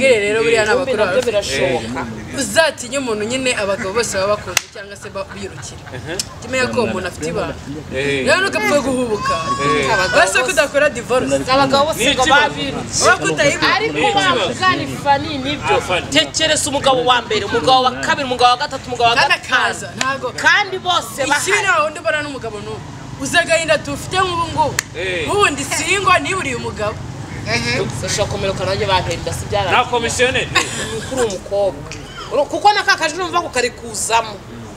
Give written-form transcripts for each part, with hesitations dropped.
bwire rero buriya n'abakuru nabyo birashoboka uzatinye umuntu nyine abagabo bose baba bakunda cyangwa se birukira kimenya ko umuntu afite ibanga rero nugapfa guhubuka base kudakora divorce abagabo bose ngo babirutse bakutayiba ariko bavugana ifani nibyo tekereza umugabo wa mbere umugabo wa kabiri umugabo wa gatatu umugabo wa gatanu kandi bose bahari naho ndibona n'umugabo n'umwe uzagahinda tufite nk'ubu ubundi singwa niburiye umugabo sashakomero kanajye bahenda si byara na commissioner kuri umukobwa kuko nakakaje urumva ko kari kuzamo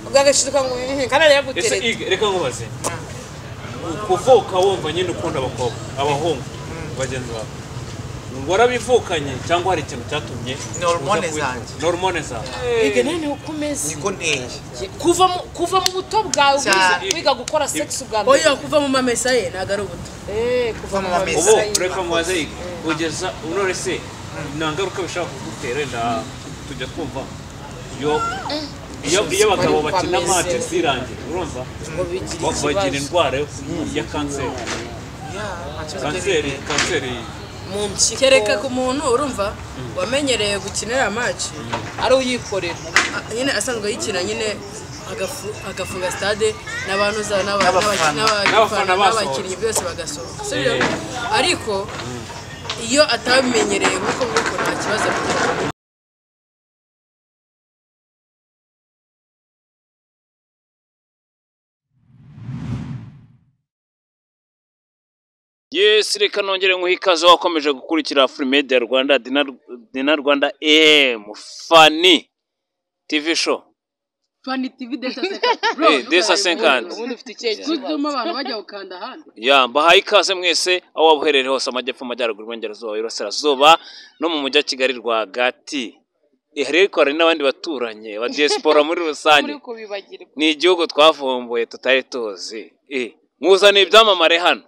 ubwagashirika ngo kana rero gutereta reka nkubaze kuvuka wumva nyine ukunda abakobwa abahungu bagenzi bawe warabivukanye cyangwa hari ikintu cyatumye hormone zanjye ige nene ukomeze niko nteye kuva mu buto bwawe wiga gukora sex ubwa mbere oya kuva mu mamesa ye nagara ubuto kuva mu mamesa ubu reka mubaze ugeza unore se nangaruka bishaka kugutera nda tujya twumva iyo abagabo bakina match zirangiye urumva bagira indwara ya kanseri kereka ku muntu urumva wamenyereye gukinira match ari uyikorera nyine asanzwe yikina nyine agafunga stade n'abantu n'abakinnyi byose bagasohoka ariko iyo atamenyereye nkuko nta kibazo afite Yes, reka nongere nguhikaze wakomeje gukurikira Free Media Rwanda Dina Rwanda Funny TV show. Funny TV Desa 50. Ubundi ufite icyerekezo. Kutuma abantu bajya ukanda handi. Ya, mbahaye ikaze mwese aho wabuherere hose amajyepfo amajyaruguru y'Iburengerazuba y'Iburasirazuba no mu mujyi wa Kigali rwagati. Ariko hari n'abandi baturanye ba diaspora muri rusange. Ni igihugu twavumbuye tutari tuzi. Muzane ibyamamare hano.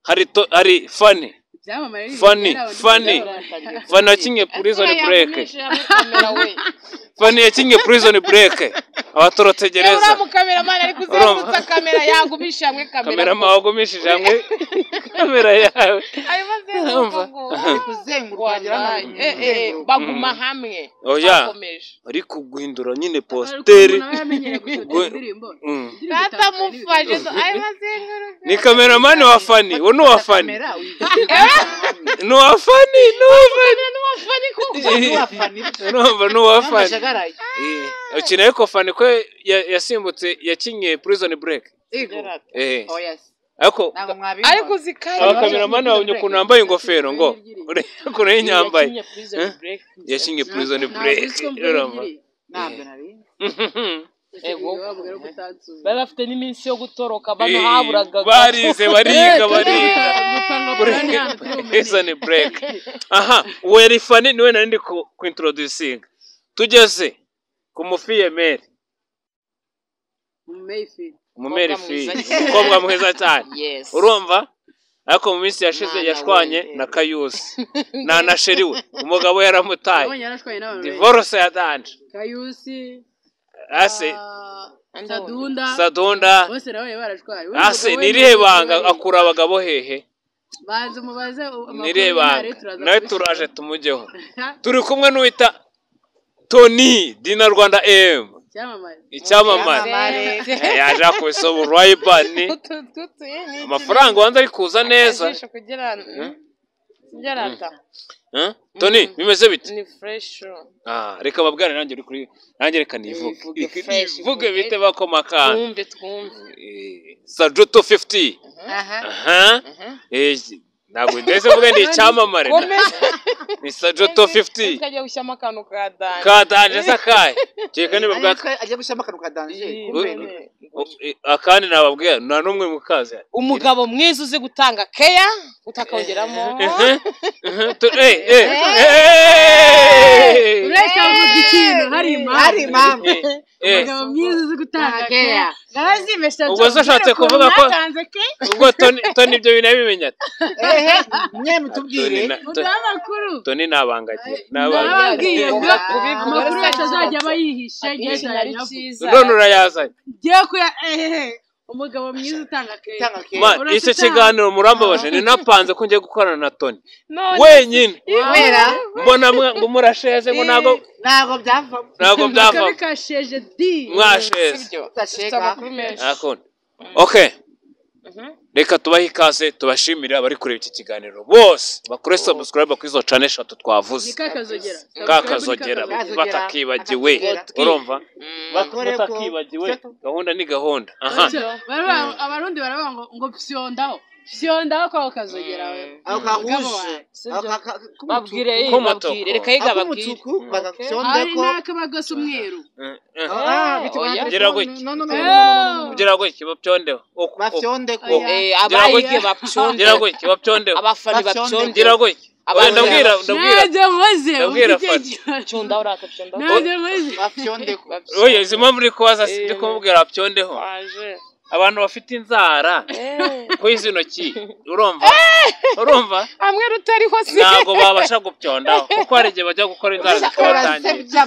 Hari Funny yakinye Prison Break. Funny yakinye Prison Break. Abatorotse gereza. Ura mu cameraman ari kuzengutsa kamera yagumisha hamwe kamera. Cameraman wagumishije hamwe kamera yawe. Ayo bazenguka kuzengurwa baguma hamwe. Oya. Ari kuguhindura nyine posteri. Tata mufaje ayo bazenguruka. Ni cameraman wa Funny, uno wa Funny. No wa Funny. Ukina yuko Funny ko yasimbutse yakinye Prison Break. Oh yes. Ariko zikari cameraman wabonye ukuntu yambaye ingofero ngo ukuntu yinyambaye yakinye Prison Break. Ntabwo nari bafite n'iminsi yo gutoroka bano haburaga barize bariga Prison Break. Aha, weri Funny niwe nari ndi ku introducing. Tugeze ku mufiyemeri umumeri fi umukobwa mwiza cyane urumva ariko mu minsi yashize yashwanye na Kayusi na sheriwe umugabo yaramutaye divorce yadanje Kayusi ase Sadunda bose nawe barashwaye ase nirihe banga akura abagabo hehe banze mubaze nirihe banga nawe turaje tumujeho turi kumwe n'uwita Tony Dina Rwanda icyamamare yaje kubisoba urwayibani amafaranga wanze ari kuza neza Tony bimeze bite ni fresh reka babware nanjye uri kuri nanjye reka nivuge bite bakomakana Sajuto 50 ntabwo ndetse mvuge ni icyamamare ni Sajuto 50 kajya gushyama kanu kadanje sakaye cyeka niba ajya gushyama kanu kadanje akandi nababwira nta numwe mukazi umugabo mwiza uzi gutanga care utakongeramo ureka uvuga ikintu hari impamvu umugabo mwiza uzi gutanga care garazimesha ubwo zashatse kuvuga ko ubwo Tony ibyo bintu bimenya mwe mutubwire mudamakuru Tony nabangagiye nababwiye amakuru yose azajya abayihishe none urayazanye giye kuya umugabo mwiza utanga keke man icyo kiganiro murambabaje ni napanze ko ngiye gukorana na Tony wenyine mbona murasheze ngo ntago byava kasheje di mwasheze akon okay reka tubahe ikaze tubashimire abari kureba iki kiganiro bose bakore subscribe kuri izo channel eshatu twavuze kakazogera batakibagiwe urumva batakibagiwe gahunda ni gahunda abarundi baravuga ngo fyondaho kwa kazogera we babwire reka yiga babwire nakabagasa umweru gira go iki bapyondeho abayige bapyondeho abafani bapyondeho gira go iki ndabwira cyonda uraka bapyondeho oye zima muri kwaza ndi kumubwira bapyondeho abantu bafite inzara kwiza intoki urumva amwe rutari hose ntago babasha gupyondaho kuko hari igihe bajya gukora inzara zikabatangira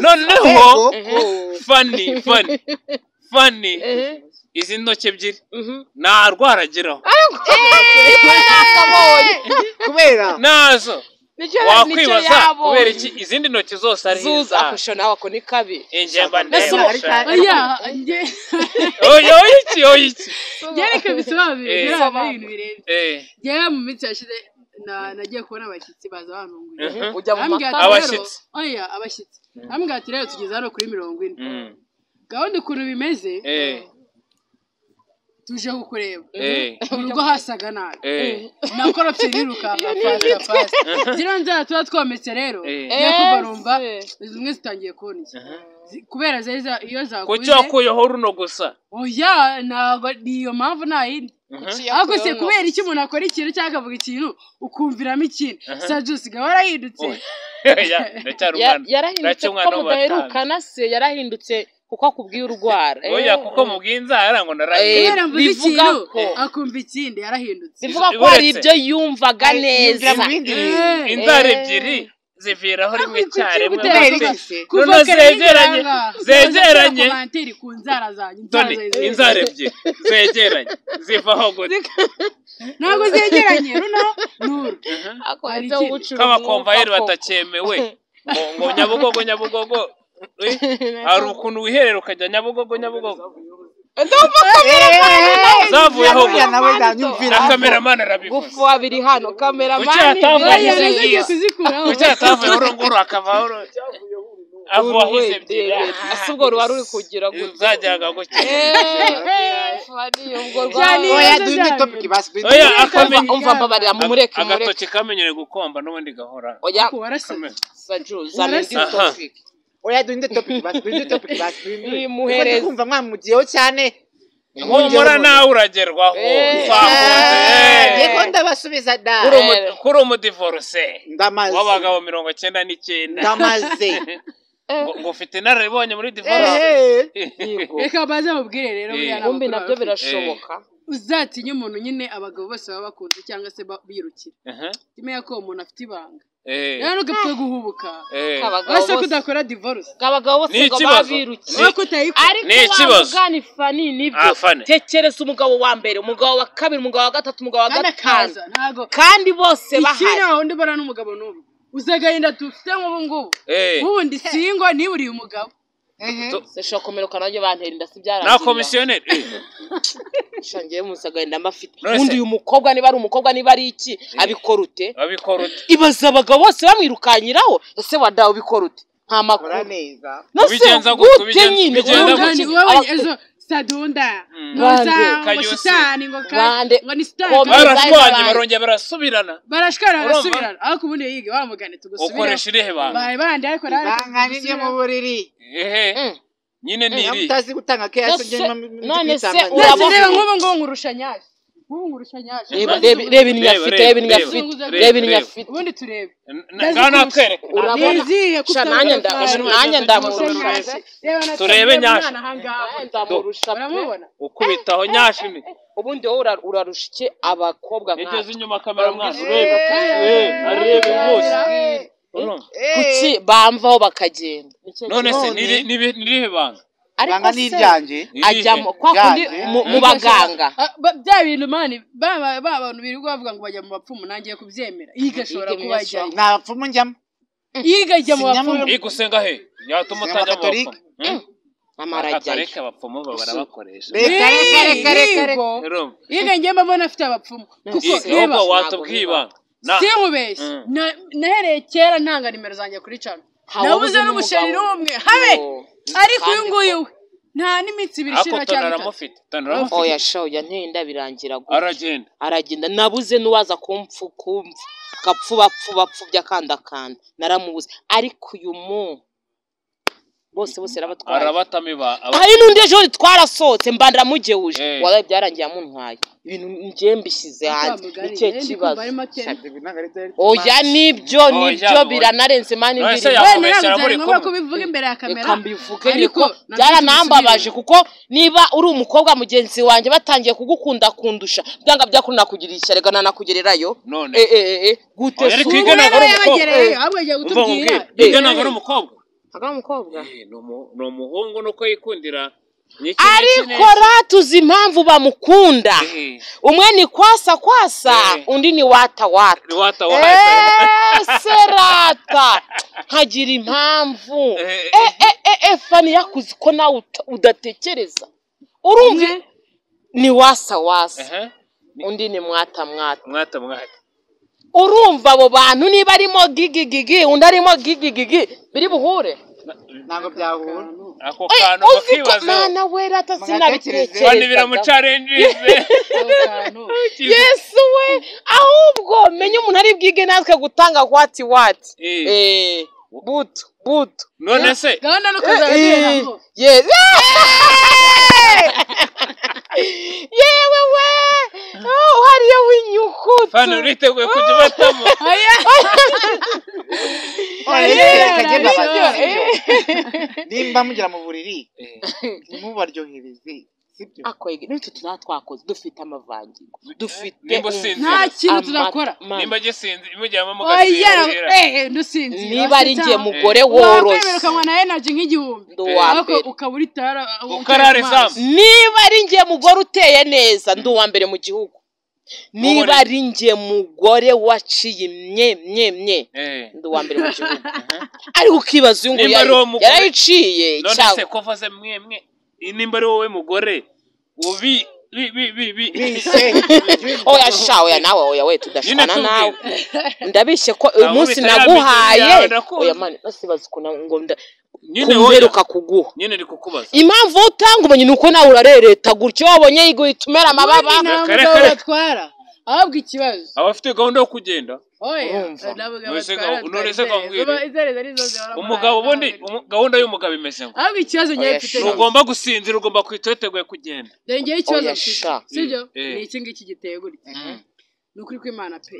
noneho funny izi ntoki ebyiri narwaragiraho kubera nazo wakwibaza kubera iki izindi ntoki zose ari zuza akushona wako ni kabi ingemba ndetse iki yereka bisobanuye ibintu birenze yewe mu minsi yashize nagiye kubona abashyitsi baza bantunguye ujya mu abashyitsi abashyitsi ambwira ati rero tugeze hano kuri 40 gahunda ukuntu bimeze tuje kukureba mu rugo hasaga nabi nakorapye nirukanga fast zira nzara tuba twometse rero ngiye kubarumva zimwe zitangiye koniki kubera zeza iyo zakuze kuki wakuyeho runo gusa oya nago niyo mpamvu nayindi ako se kubera iki umuntu akora ikintu cyangwa akavuga ikintu ukumviramo ikintu sajusi gahora yahindutse yarahindutse ko mudaherukana se yarahindutse kuko akubwiye urwara oya kuko mubwiye inzara ngo naraye bivuga ko akumva ikindi yarahindutse bivuga ko ari ibyo yumvaga neza inzara ebyiri ziviraho rimwe cyane kuva zegeranye ku nzara zanyu inzara ebyiri zegeranye zivaho gute ntabwo zegeranye runo nuru k'abakomvayeri batakyemewe ngo nyabugogo hari ukuntu wiherera ukajya nyabugogo zavuyeho na kameramani arabivuze gufu abiri hano kameramani ucyatavuyeho urunguru akavaho avuyeho izi ebyiri asubwo ruba ruri kugira gutya uzajyaga gutya oya akamenya umva mbabarira mu mureke agatoki kamenyere gukomba n'ubundi gahora oya sajuza ndi topic oya duinde topic basi muhereze kumva mwamugiyeho cyane humura nawe uragerwaho yego ndabasubiza da kuri umudivorce ndamaze w'abagabo 99 ndamaze ngo ufite inararibonye muri divorce reka baze mubwire rero kumbi nabyo birashoboka uzatinya umuntu nyine abagabo bose baba bakunze cyangwa se birukira kimenya ko umuntu afite ibanga rero ugapfa guhubuka basa kudakora divorce abagabo bose ngo babirukiye ariko wamugani fani nibyo tekereza umugabo wa mbere umugabo wa kabiri umugabo wa gatatu umugabo wa gatanu kandi bose bahari ikina aho ndibara n'umugabo n'ubu uzagahinda dufite nk'ubu ngubu ubundi singo niburiye umugabo sesho komeruka nanjye banterinda sibyara na komisiyoneri shangiye musagahinda mafite undi uyu mukobwa niba ari umukobwa niba ari iki abikorute ibaza abagabo bose bamwirukanyiraho ese wadawe bikorute nta makuru neza bigenza gute nyine ezo sadunda noza mushitani ngo ni stani barashwanye barongera barasubirana ariko ubundi yige wamugane tugusubira ukoresha irihe banga bandi ariko banganye mu buriri nyine niri utazi gutanga keya none se urabona ngo ngurushanyage reba inyafite ubundi turebe ngana kwereka urabona nanya ndamurusha turebe nyashi ndamurusha uramubona ukubitaho nyashi ni ubundi wowe urarusha iki abakobwa nk'abo yageze inyuma kamera mwana arebe bose kuki bamvaho bakagenda none se nirihe banga ibanga ni iryanjye ajyamo kwa kundi mu baganga bya bintu mani abantu birirwa bavuga ngo bajya mu bapfumu nangiye kubyemera igashobora kuba ajya nta bapfumu njyamo igajya mu bapfumu igusenga he yatuma utajya mu bapfumu amarajya abapfumu barabakoresha reka iga njye mbona afite abapfumu kuko reba watubwiye ibanga sinkubeshye nahereye kera ntanga nimero zanjye kuri cano nabuze n'umusheri n'umwe habe ariko uyu nguyu we nta n'iminsi ibiri ishira cyane oya shoya ntinda birangira aragenda nabuze n'uwaza kumfu gapfubapfubya kandakanda naramubuze ariko uyu bose arabatamiba hari n'undi ejo twarasohotse mbandira mugewuje wabaye byarangiye amuntwaye ibintu ngiye mbishyize hanze nicyo kibazo oya nibyo biranarenze mani mbiri ngombwa kubivuga imbere ya kamera kambivuge niko byaranambabaje kuko niba uri umukobwa mugenzi wanjye batangiye kugukunda kundusha byanga byakunda kugira ishyarega nanakugererayo gute twiganaga ari umukobwa ni umuhungu nuko yikundira ariko ratuzi impamvu bamukunda umwe ni kwasa undi ni wata serata hagira impamvu fani yakuzi ko nawe udatekereza urumva ni wasa undi ni mwata urumva abo bantu niba arimo gigi undi arimo gigi biri buhure ntabwo byahura ako kantu bakibaza mana wera atasinabitekereza bandi biramucarenjize yesu we ahubwo menye umuntu ari bwige natwe gutanga wati butu none se gahunda nuko zabiyeho yes yewe we hariya w'inyukutu fana uriteguye kujya batamo nimba mugera mu buriri ntimubaryohereze sibyo akoye n'icyo twakoze dufite amavangingo dufite nta kintu tudakora nimba gisinzi imujyamo mu ndusinzi niba ari ngiye mugore woroshye wakwemerukanywa na energy nk'igihumbi ariko ukaba uri ukarara izamu niba ari ngiye mugore uteye neza ndi uwa mbere mu gihugu niba ari ngiye mugore waciye mye ndi uwa mbere mu gihugu ariko ukibaza uyu nguyu yarayiciye none se ko vaze mwe nimba ari wowe mugore oya shawe nawe oya we tudashana nawe ndabishye ko uyu munsi naguhaye oya mani nasibaza ngo kumberuka kuguha nyine ndi kukubaza impamvu utanga umenye nuko nawe urarereta gutyo wabonye yiguhitumera amababa batwara ahubwo ikibazo abafite gahunda yo kugenda umugabo ubundi gahunda y'umugabo imeze ngo ahubwo ikibazo ngiye mfite ugomba gusinzira ugomba kwiteguye kugenda dore ngiye ikibazo mfite sibyo ni iki ngiki giteye gutya ni ukuri kw'Imana pe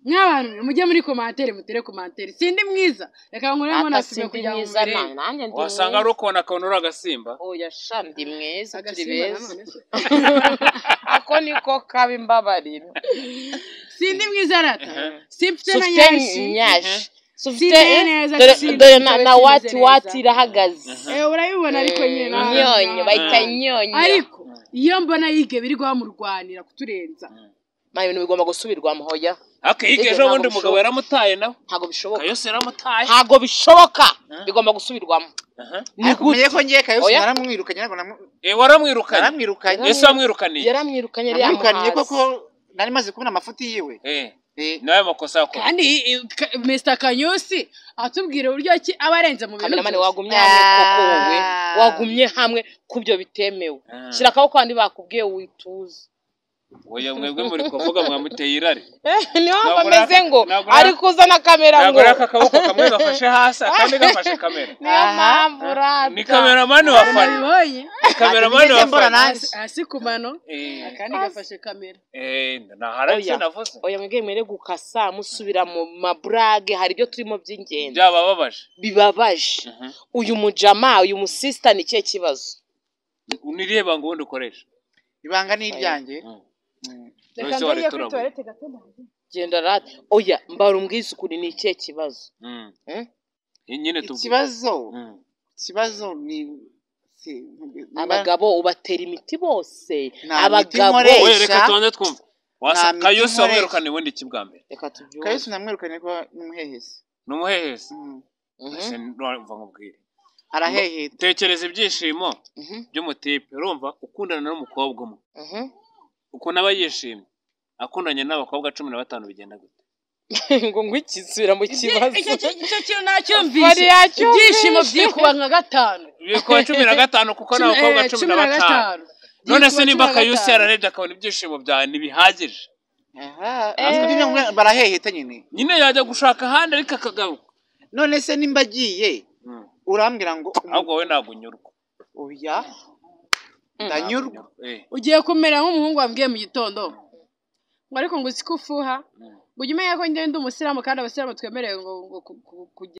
mw'abantu mujye muri komantere mutere komantere sindi mwiza reka nkuremo nasibe kujya mu mbere wasanga ari ukubona akantu uri agasimba oya shandi mwiza turi beza ako niko kabi mbabarira sindi mwiza rata simfite na nyashi dore na wati irahagaze urabibona ariko nyine nyonyo bayita nyonyo ariko iyo mbona yige biri guhamurwanira kuturenza ibintu bigomba gusubirwamo hoya akayige ejo bundi umugabo yaramutaye nawe ntabwo bishoboka Kayose yaramutaye ntabwo bishoboka bigomba gusubirwamo nikumenye ko ngiye Kayose naramwirukanye waramwirukanye ese wamwirukaniye yaramwirukanye koko nari maze kubona amafuti yiwe nawe makosa yako kandi Mr Kanyusi atubwira uburyo ki abarenze mu bintu kamera wagumye hamwe koko wowe wagumye hamwe kubyo bitemewe shira akaboko kandi bakubwiye wituze oya mwebwe muri kuvuga mwamuteye irari niho bameze ngo ari kuzana kamera ngo nagora akaboko kamwe gafashe hasi kandi gafashe kamera niyo mpamvu rata ni kameramani wafanye kameramani wafanye hasi kumano kandi gafashe kamera naharanse navuze oya mwege mwere gukasa musubira mu mabrage hari byo turimo by'ingenzi bibabaje uyu mujama uyu musista ni cye kibazo unireba ngo ubundi ukoresha ibanga ni iryanjye Reka ngiye kuri toilette gatuma genda rata oya mbara umbwiza ukuri ni cye kibazo nyine tubwo ikibazo ni abagabo ubatera imiti bose abagabo reka tubanze twumva Kayusi wamwirukanye ubundi iki bwa mbere Kayusi namwirukanye ko n'umuhehesi ese urumva nkubwire araheheta tekereza ibyishimo by'umutipe urumva ukundana n'umukobwa umwe ukuntu aba yishimye akundanye n'abakobwa 15 bigenda gute ngo ngwikisubira mu kibazo icyo kintu nacyumvise ibyishimo byikuba nka 5 bikuba 15 kuko n'abakobwa 15 none se nimba Kayusi yararebye akabona ibyishimo byawe ntibihagije baraheheta nyine yajya gushaka ahandi ariko akagaruka none se nimba agiye urambwira ngo ahubwo wowe ntabwo unyurwa oya ndanyurwa ugiye kumera nk'umuhungu wambwiye mu gitondo ngo ariko ngo usikufuha ngo ujye umenya ko njye ndi umusiramu kandi abasiramu twemerewe ngo